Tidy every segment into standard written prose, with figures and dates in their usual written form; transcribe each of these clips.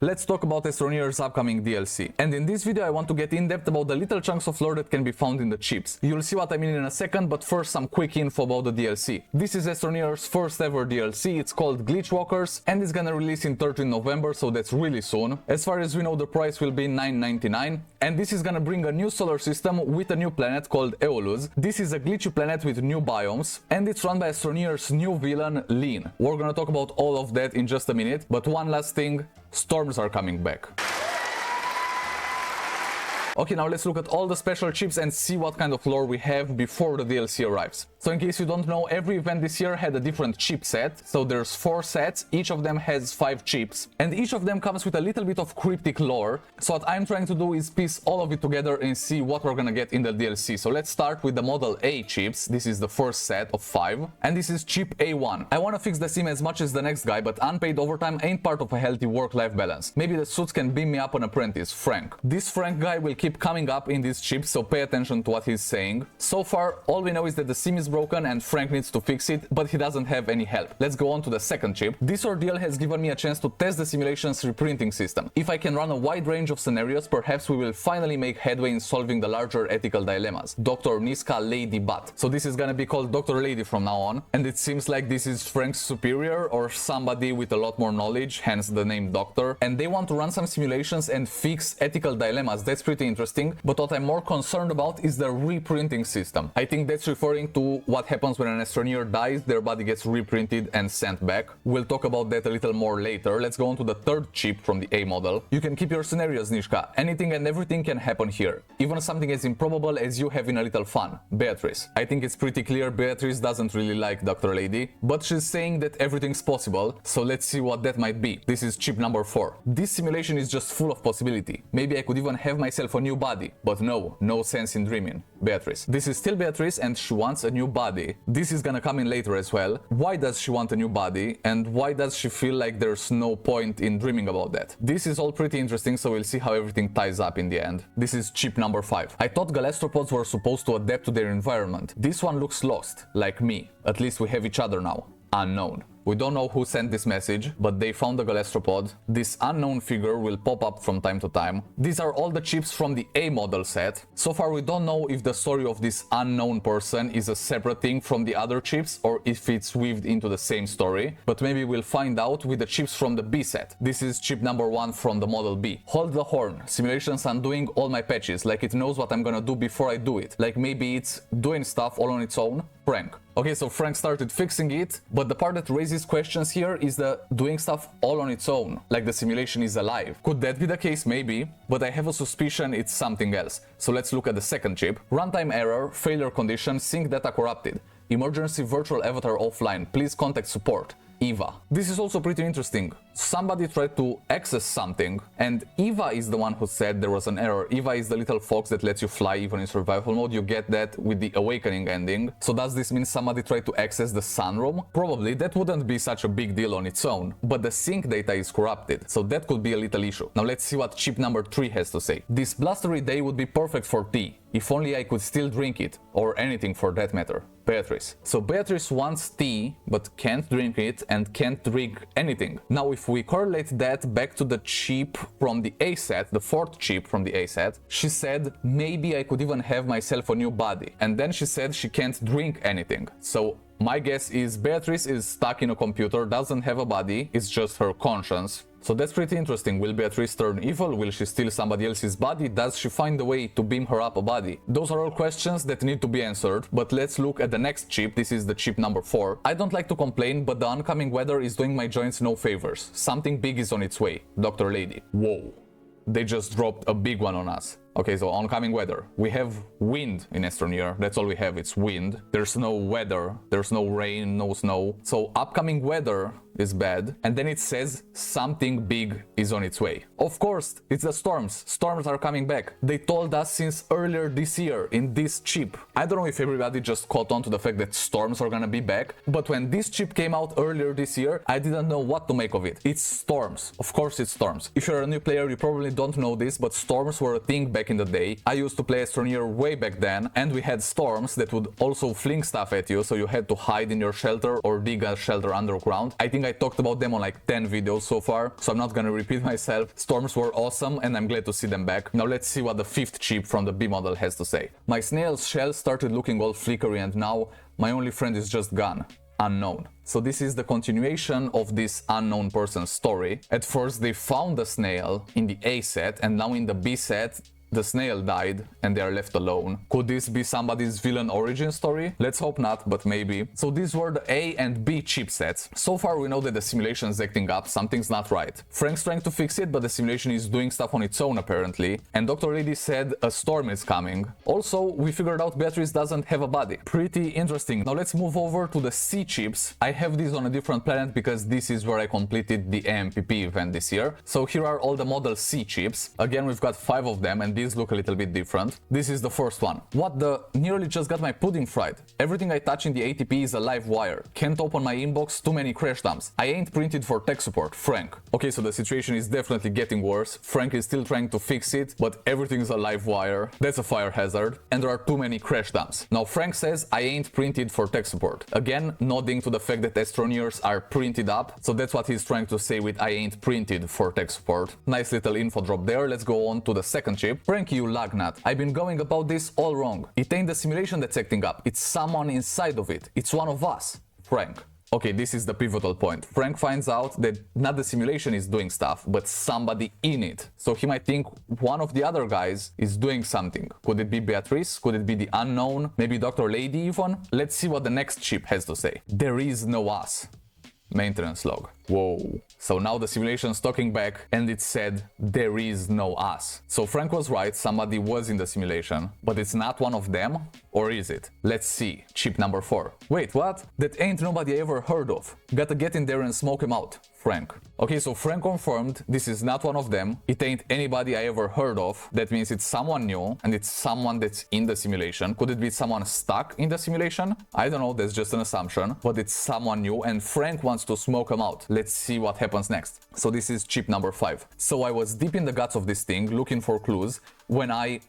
Let's talk about Astroneer's upcoming DLC. And in this video I want to get in depth about the little chunks of lore that can be found in the chips. You'll see what I mean in a second, but first some quick info about the DLC. This is Astroneer's first ever DLC, it's called Glitchwalkers, and it's gonna release in 13 November, so that's really soon. As far as we know, the price will be $9.99, and this is gonna bring a new solar system with a new planet called Aeolus. This is a glitchy planet with new biomes, and it's run by Astroneer's new villain, Lean. We're gonna talk about all of that in just a minute, but one last thing, storms are coming back. Okay, now let's look at all the special chips and see what kind of lore we have before the DLC arrives. So in case you don't know, every event this year had a different chip set. So there's 4 sets, each of them has 5 chips, and each of them comes with a little bit of cryptic lore. So what I'm trying to do is piece all of it together and see what we're gonna get in the DLC. So let's start with the Model A chips. This is the first set of 5, and this is chip A1. I wanna fix the sim as much as the next guy, but unpaid overtime ain't part of a healthy work-life balance. Maybe the suits can beam me up an apprentice, Frank. This Frank guy will keep coming up in these chips, so pay attention to what he's saying. So far, all we know is that the sim is broken and Frank needs to fix it, but he doesn't have any help. Let's go on to the second chip. This ordeal has given me a chance to test the simulation's reprinting system. If I can run a wide range of scenarios, perhaps we will finally make headway in solving the larger ethical dilemmas. Dr. Niska Lady Butt. So this is gonna be called Dr. Lady from now on, and it seems like this is Frank's superior or somebody with a lot more knowledge, hence the name Doctor, and they want to run some simulations and fix ethical dilemmas. That's pretty interesting. But what I'm more concerned about is the reprinting system. I think that's referring to what happens when an Astroneer dies, their body gets reprinted and sent back. We'll talk about that a little more later. Let's go on to the third chip from the A model. You can keep your scenarios, Nishka. Anything and everything can happen here. Even something as improbable as you having a little fun. Beatrice. I think it's pretty clear Beatrice doesn't really like Dr. Lady, but she's saying that everything's possible, so let's see what that might be. This is chip number 4. This simulation is just full of possibility. Maybe I could even have myself a new body. But no sense in dreaming. Beatrice. This is still Beatrice and she wants a new body. This is gonna come in later as well. Why does she want a new body? And why does she feel like there's no point in dreaming about that? This is all pretty interesting, so we'll see how everything ties up in the end. This is chip number 5. I thought gastropods were supposed to adapt to their environment. This one looks lost, like me. At least we have each other now. Unknown. We don't know who sent this message, but they found the galastropod. This unknown figure will pop up from time to time. These are all the chips from the A model set. So far we don't know if the story of this unknown person is a separate thing from the other chips or if it's weaved into the same story, but maybe we'll find out with the chips from the B set. This is chip number 1 from the Model B. Hold the horn. Simulation's undoing all my patches, like it knows what I'm gonna do before I do it. Like maybe it's doing stuff all on its own. Frank. Okay, so Frank started fixing it, but the part that raises questions here is the doing stuff all on its own, like the simulation is alive. Could that be the case? Maybe, but I have a suspicion it's something else. So let's look at the second chip. Runtime error, failure condition, sync data corrupted. Emergency virtual avatar offline, please contact support. Eva. This is also pretty interesting. Somebody tried to access something, and Eva is the one who said there was an error. Eva is the little fox that lets you fly even in survival mode. You get that with the Awakening ending. So does this mean somebody tried to access the sunroom? Probably. That wouldn't be such a big deal on its own, but the sync data is corrupted, so that could be a little issue. Now let's see what chip number 3 has to say. This blustery day would be perfect for tea. If only I could still drink it, or anything for that matter. Beatrice. So Beatrice wants tea, but can't drink it and can't drink anything. Now if we correlate that back to the chip from the A set, the 4th chip from the A set, she said maybe I could even have myself a new body. And then she said she can't drink anything. So my guess is Beatrice is stuck in a computer, doesn't have a body, it's just her conscience. So that's pretty interesting. Will Beatrice turn evil? Will she steal somebody else's body? Does she find a way to beam her up a body? Those are all questions that need to be answered, but let's look at the next chip. This is the chip number 4. I don't like to complain, but the oncoming weather is doing my joints no favors. Something big is on its way. Dr. Lady. Whoa. They just dropped a big one on us. Okay, so oncoming weather. We have wind in Astroneer. That's all we have, it's wind. There's no weather, there's no rain, no snow. So upcoming weather is bad. And then it says something big is on its way. Of course, it's the storms. Storms are coming back. They told us since earlier this year in this chip. I don't know if everybody just caught on to the fact that storms are gonna be back, but when this chip came out earlier this year, I didn't know what to make of it. It's storms. Of course it's storms. If you're a new player, you probably don't know this, but storms were a thing back back in the day. I used to play Astroneer way back then, and we had storms that would also fling stuff at you, so you had to hide in your shelter or dig a shelter underground. I think I talked about them on like 10 videos so far, so I'm not gonna repeat myself. Storms were awesome, and I'm glad to see them back. Now let's see what the 5th chip from the B model has to say. My snail's shell started looking all flickery, and now my only friend is just gone. Unknown. So this is the continuation of this unknown person's story. At first they found the snail in the A set, and now in the B set the snail died and they are left alone. Could this be somebody's villain origin story? Let's hope not, but maybe. So these were the A and B chipsets. So far we know that the simulation is acting up, something's not right. Frank's trying to fix it, but the simulation is doing stuff on its own apparently. And Dr. Lady said a storm is coming. Also, we figured out Beatrice doesn't have a body. Pretty interesting. Now let's move over to the C chips. I have these on a different planet because this is where I completed the AMPP event this year. So here are all the Model C chips. Again, we've got 5 of them, and these look a little bit different. This is the first one. What the? Nearly just got my pudding fried. Everything I touch in the ATP is a live wire. Can't open my inbox, too many crash dumps. I ain't printed for tech support. Frank. Okay, so the situation is definitely getting worse. Frank is still trying to fix it, but everything is a live wire. That's a fire hazard. And there are too many crash dumps. Now Frank says I ain't printed for tech support. Again, nodding to the fact that Astroneers are printed up. So that's what he's trying to say with I ain't printed for tech support. Nice little info drop there. Let's go on to the second chip. Frank, you lugnut. I've been going about this all wrong. It ain't the simulation that's acting up. It's someone inside of it. It's one of us. Frank. Okay, this is the pivotal point. Frank finds out that not the simulation is doing stuff, but somebody in it. So he might think one of the other guys is doing something. Could it be Beatrice? Could it be the unknown? Maybe Dr. Lady even? Let's see what the next chip has to say. There is no us. Maintenance log. Whoa. So now the simulation's talking back and it said there is no us. So Frank was right, somebody was in the simulation, but it's not one of them? Or is it? Let's see. Chip number 4. Wait, what? That ain't nobody I ever heard of. Gotta get in there and smoke him out. Frank. Okay, so Frank confirmed this is not one of them. It ain't anybody I ever heard of. That means it's someone new and it's someone that's in the simulation. Could it be someone stuck in the simulation? I don't know, that's just an assumption, but it's someone new and Frank wants to smoke him out. Let's see what happens next. So this is chip number 5. So I was deep in the guts of this thing looking for clues when I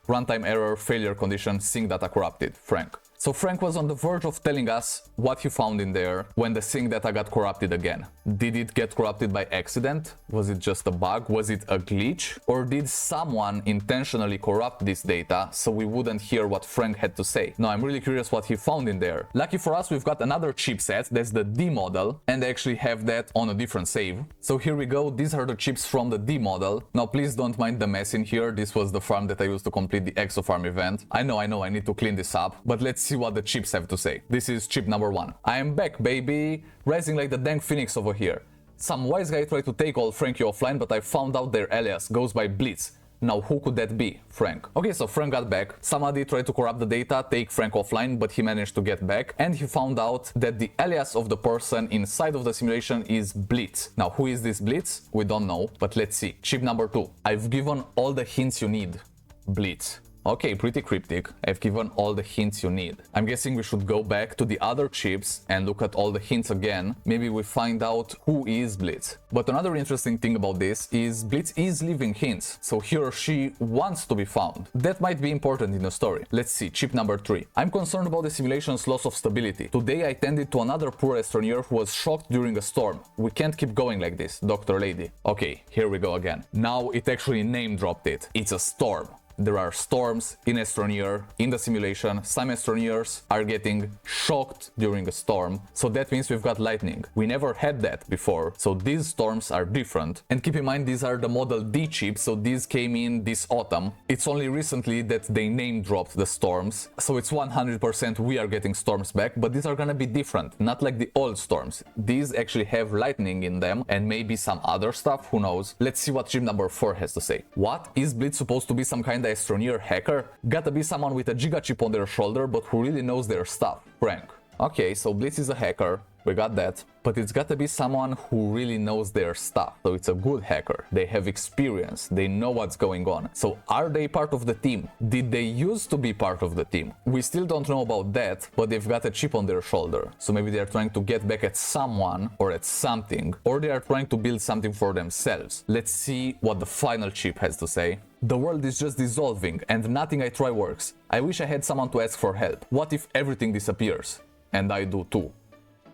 runtime error failure condition sync data corrupted. Frank. So Frank was on the verge of telling us what he found in there when the sync data got corrupted again. Did it get corrupted by accident? Was it just a bug? Was it a glitch? Or did someone intentionally corrupt this data so we wouldn't hear what Frank had to say? Now I'm really curious what he found in there. Lucky for us, we've got another chipset, that's the D model, and I actually have that on a different save. So here we go, these are the chips from the D model. Now please don't mind the mess in here, this was the farm that I used to complete the Exofarm event. I know, I need to clean this up, but let's see what the chips have to say. This is chip number 1. I am back, baby, rising like the dang phoenix over here. Some wise guy tried to take old Frankie offline, but I found out their alias goes by Blitz. Now who could that be? Frank. Okay, so Frank got back. Somebody tried to corrupt the data, take Frank offline, but he managed to get back, and he found out that the alias of the person inside of the simulation is Blitz. Now who is this Blitz? We don't know, but let's see. Chip number 2. I've given all the hints you need. Blitz. Okay, pretty cryptic. I've given all the hints you need. I'm guessing we should go back to the other chips and look at all the hints again. Maybe we find out who is Blitz. But another interesting thing about this is Blitz is leaving hints, so he or she wants to be found. That might be important in the story. Let's see, chip number 3. I'm concerned about the simulation's loss of stability. Today I tended to another poor astroneer who was shocked during a storm. We can't keep going like this, Dr. Lady. Okay, here we go again. Now it actually name dropped it. It's a storm. There are storms in Astroneer, in the simulation. Some Astroneers are getting shocked during a storm, so that means we've got lightning. We never had that before, so these storms are different. And keep in mind, these are the Model D chips, so these came in this autumn. It's only recently that they name dropped the storms, so it's 100% we are getting storms back, but these are gonna be different, not like the old storms. These actually have lightning in them, and maybe some other stuff, who knows. Let's see what chip number 4 has to say. What? Is Blitz supposed to be some kind of Astroneer hacker? Gotta be someone with a giga chip on their shoulder, but who really knows their stuff. Frank. Okay, so Blitz is a hacker. we got that. But it's gotta be someone who really knows their stuff. So it's a good hacker. They have experience. They know what's going on. So are they part of the team? Did they used to be part of the team? We still don't know about that, but they've got a chip on their shoulder. So maybe they're trying to get back at someone or at something, or they are trying to build something for themselves. Let's see what the final chip has to say. The world is just dissolving and nothing I try works. I wish I had someone to ask for help. What if everything disappears? And I do too.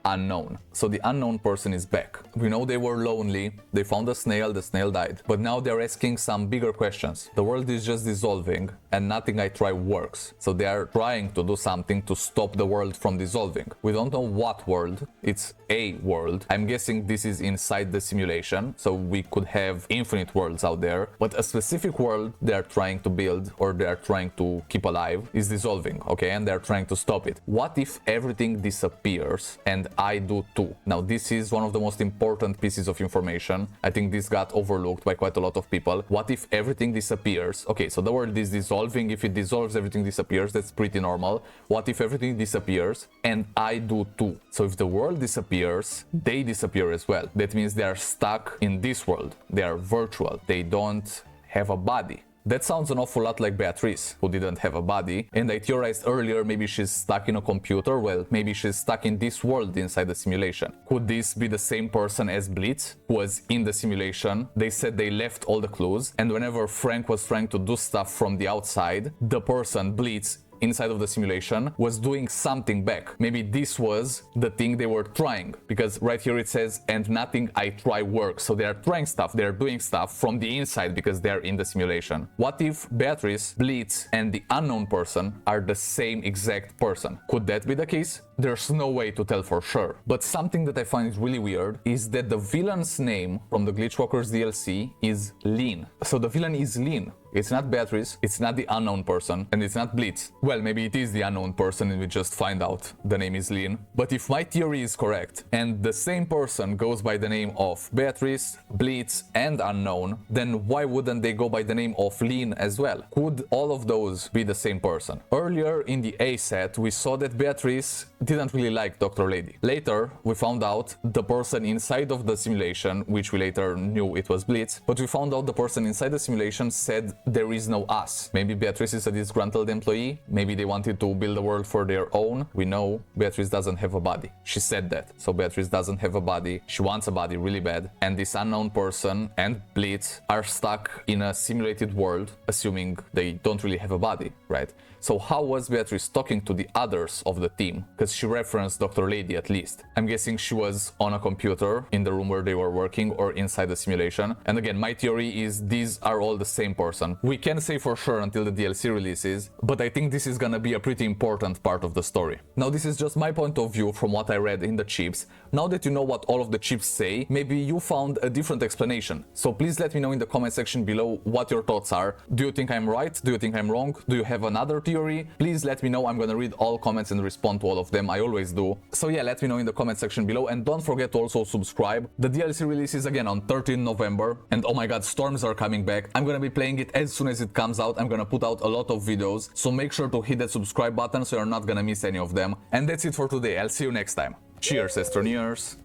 Unknown. So the unknown person is back. We know they were lonely, they found a snail, the snail died. But now they're asking some bigger questions. The world is just dissolving and nothing I try works. So they are trying to do something to stop the world from dissolving. We don't know what world, it's a world. I'm guessing this is inside the simulation, so we could have infinite worlds out there. But a specific world they are trying to build or they are trying to keep alive is dissolving, okay? And they're trying to stop it. What if everything disappears and I do too? Now this is one of the most important pieces of information. I think this got overlooked by quite a lot of people. What if everything disappears? Okay, so the world is dissolving. If it dissolves, everything disappears. That's pretty normal. What if everything disappears and I do too? So if the world disappears, they disappear as well. That means they are stuck in this world. They are virtual. They don't have a body. That sounds an awful lot like Beatrice, who didn't have a body, and I theorized earlier maybe she's stuck in a computer. Well, maybe she's stuck in this world inside the simulation. Could this be the same person as Blitz, who was in the simulation? They said they left all the clues, and whenever Frank was trying to do stuff from the outside, the person, Blitz, inside of the simulation was doing something back. Maybe this was the thing they were trying, because right here it says, and nothing I try works. So they are trying stuff, they are doing stuff from the inside because they're in the simulation. What if Beatrice, Blitz, and the unknown person are the same exact person? Could that be the case? There's no way to tell for sure. But something that I find really weird is that the villain's name from the Glitchwalkers DLC is Lean. So the villain is Lean. It's not Beatrice, it's not the unknown person, and it's not Blitz. Well, maybe it is the unknown person and we just find out the name is Lean. But if my theory is correct, and the same person goes by the name of Beatrice, Blitz, and Unknown, then why wouldn't they go by the name of Lean as well? Could all of those be the same person? Earlier in the A set, we saw that Beatrice didn't really like Dr. Lady. Later, we found out the person inside of the simulation, which we later knew it was Blitz, but we found out the person inside the simulation said there is no us. Maybe Beatrice is a disgruntled employee, maybe they wanted to build a world for their own. We know Beatrice doesn't have a body. She said that. So Beatrice doesn't have a body, she wants a body really bad, and this unknown person and Blitz are stuck in a simulated world, assuming they don't really have a body, right? So how was Beatrice talking to the others of the team? Because she referenced Dr. Lady at least. I'm guessing she was on a computer in the room where they were working or inside the simulation. And again, my theory is these are all the same person. We can't say for sure until the DLC releases, but I think this is gonna be a pretty important part of the story. Now this is just my point of view from what I read in the chips. Now that you know what all of the chips say, maybe you found a different explanation. So please let me know in the comment section below what your thoughts are. Do you think I'm right? Do you think I'm wrong? Do you have another theory? Please let me know. I'm gonna read all comments and respond to all of them. I always do. So yeah, let me know in the comment section below, and don't forget to also subscribe. The DLC releases again on 13 November, and oh my god, storms are coming back. I'm gonna be playing it as soon as it comes out. I'm gonna put out a lot of videos, so make sure to hit that subscribe button so you're not gonna miss any of them. And that's it for today. I'll see you next time. Cheers, Astroneers!